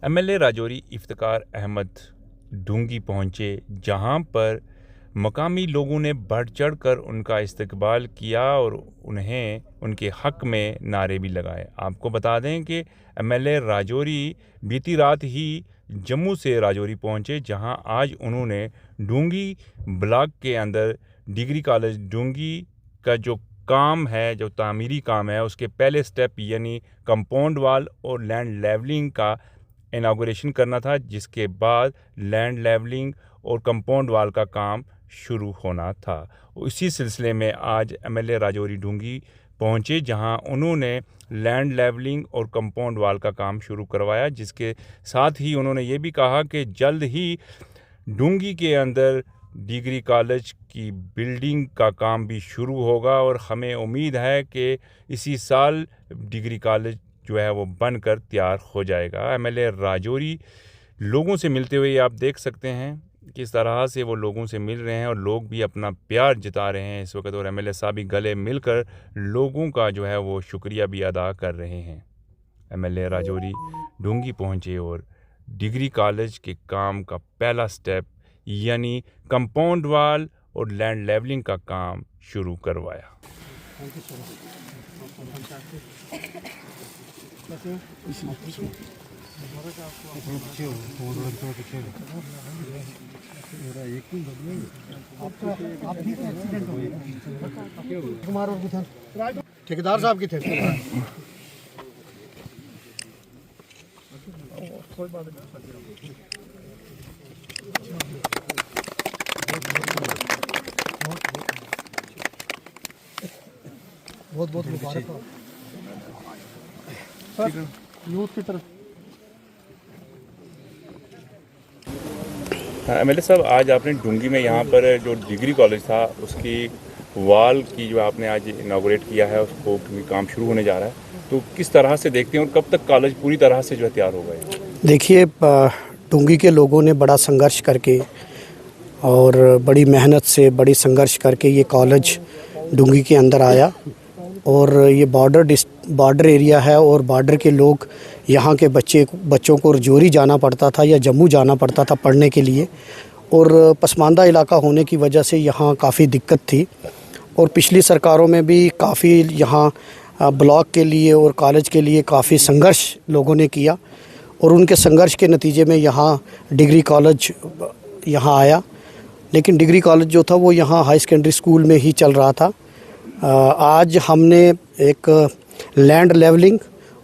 MLA Rajouri Iftikhar Ahmad Dhungi पहुंचे, जहां पर मकामी लोगों ने बढ़ चढ़ कर उनका इस्तकबाल किया और उन्हें उनके हक़ में नारे भी लगाए। आपको बता दें कि एमएलए राजौरी बीती रात ही जम्मू से राजौरी पहुंचे, जहां आज उन्होंने ढूंगी ब्लॉक के अंदर डिग्री कॉलेज ढूंगी का जो काम है, जो तामीरी काम है, उसके पहले स्टेप यानी कंपाउंड वाल और लैंड लेवलिंग का इनागोरेशन करना था, जिसके बाद लैंड लेवलिंग और कंपाउंड वाल का काम शुरू होना था। इसी सिलसिले में आज एमएलए राजौरी ढूंगी पहुंचे, जहां उन्होंने लैंड लेवलिंग और कंपाउंड वाल का काम शुरू करवाया। जिसके साथ ही उन्होंने ये भी कहा कि जल्द ही ढूंगी के अंदर डिग्री कॉलेज की बिल्डिंग का काम भी शुरू होगा और हमें उम्मीद है कि इसी साल डिग्री कॉलेज जो है वो बनकर तैयार हो जाएगा। एमएलए राजौरी लोगों से मिलते हुए आप देख सकते हैं किस तरह से वो लोगों से मिल रहे हैं और लोग भी अपना प्यार जता रहे हैं इस वक्त, और एमएलए साहब भी गले मिलकर लोगों का जो है वो शुक्रिया भी अदा कर रहे हैं। एमएलए राजौरी ढूंगी पहुंचे और डिग्री कॉलेज के काम का पहला स्टेप यानी कंपाउंड वाल और लैंड लेवलिंग का काम शुरू करवाया। ठेकेदार साहब की थे। बहुत बहुत मुबारक हो सर यूथ की तरफ। एमएलए साहब, आज आपने ढूंगी में यहाँ पर जो डिग्री कॉलेज था उसकी वाल की जो आपने आज इनागोरेट किया है, उसको काम शुरू होने जा रहा है, तो किस तरह से देखते हैं और कब तक कॉलेज पूरी तरह से जो है तैयार होगा? देखिए, ढूंगी के लोगों ने बड़ा संघर्ष करके और बड़ी मेहनत से बड़ी संघर्ष करके ये कॉलेज ढूंगी के अंदर आया, और ये बॉर्डर एरिया है और बॉर्डर के लोग यहाँ के बच्चों को राजौरी जाना पड़ता था या जम्मू जाना पड़ता था पढ़ने के लिए, और पसमानदा इलाका होने की वजह से यहाँ काफ़ी दिक्कत थी। और पिछली सरकारों में भी काफ़ी यहाँ ब्लॉक के लिए और कॉलेज के लिए काफ़ी संघर्ष लोगों ने किया, और उनके संघर्ष के नतीजे में यहाँ डिग्री कॉलेज यहाँ आया। लेकिन डिग्री कॉलेज जो था वो यहाँ हाई सेकेंडरी स्कूल में ही चल रहा था। आज हमने एक लैंड लेवलिंग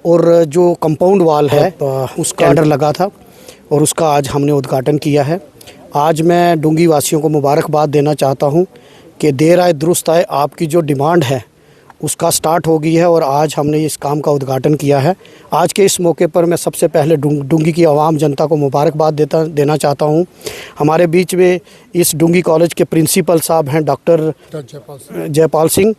और जो कंपाउंड वाल है उसका टेंडर लगा था, और उसका आज हमने उद्घाटन किया है। आज मैं ढूंगी वासियों को मुबारकबाद देना चाहता हूं कि देर आए दुरुस्त आए, आपकी जो डिमांड है उसका स्टार्ट हो गई है और आज हमने इस काम का उद्घाटन किया है। आज के इस मौके पर मैं सबसे पहले ढूंगी की आवाम जनता को मुबारकबाद देना चाहता हूं। हमारे बीच में इस ढूंगी कॉलेज के प्रिंसिपल साहब हैं डॉक्टर जयपाल सिंह,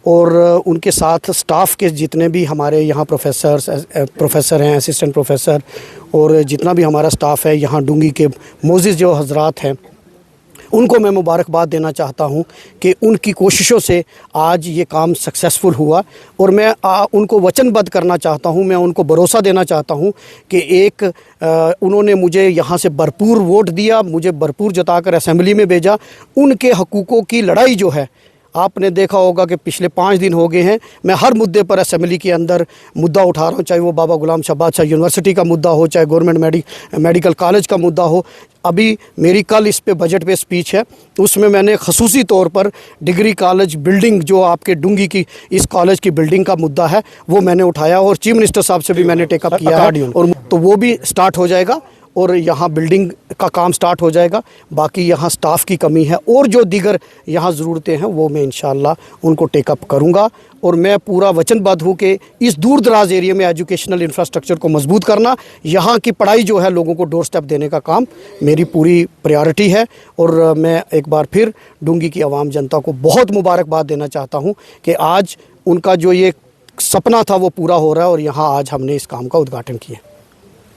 और उनके साथ स्टाफ के जितने भी हमारे यहाँ प्रोफेसर हैं, असिस्टेंट प्रोफेसर, और जितना भी हमारा स्टाफ है यहाँ ढूंगी के मोजिज़ जो हजरात हैं, उनको मैं मुबारकबाद देना चाहता हूं कि उनकी कोशिशों से आज ये काम सक्सेसफुल हुआ। और मैं उनको वचनबद्ध करना चाहता हूं, मैं उनको भरोसा देना चाहता हूं कि उन्होंने मुझे यहाँ से भरपूर वोट दिया, मुझे भरपूर जताकर असेंबली में भेजा। उनके हकूक़ों की लड़ाई जो है, आपने देखा होगा कि पिछले 5 दिन हो गए हैं मैं हर मुद्दे पर असेंबली के अंदर मुद्दा उठा रहा हूँ, चाहे वो बाबा गुलाम शाह बादशाह यूनिवर्सिटी का मुद्दा हो, चाहे गवर्नमेंट मेडिकल कॉलेज का मुद्दा हो। अभी मेरी कल इस पे बजट पे स्पीच है, उसमें मैंने खसूसी तौर पर डिग्री कॉलेज बिल्डिंग जो आपके ढूंगी की इस कॉलेज की बिल्डिंग का मुद्दा है वो मैंने उठाया, और चीफ मिनिस्टर साहब से भी मैंने टेकअप किया है, और तो वो भी स्टार्ट हो जाएगा और यहाँ बिल्डिंग का काम स्टार्ट हो जाएगा। बाकी यहाँ स्टाफ की कमी है और जो दीगर यहाँ ज़रूरतें हैं वो मैं इंशाअल्लाह उनको टेकअप करूँगा। और मैं पूरा वचनबद्ध हूँ कि इस दूर दराज एरिया में एजुकेशनल इंफ्रास्ट्रक्चर को मजबूत करना, यहाँ की पढ़ाई जो है लोगों को डोर स्टेप देने का काम मेरी पूरी प्रायोरिटी है। और मैं एक बार फिर ढूंगी की आवाम जनता को बहुत मुबारकबाद देना चाहता हूँ कि आज उनका जो ये सपना था वो पूरा हो रहा है, और यहाँ आज हमने इस काम का उद्घाटन किया।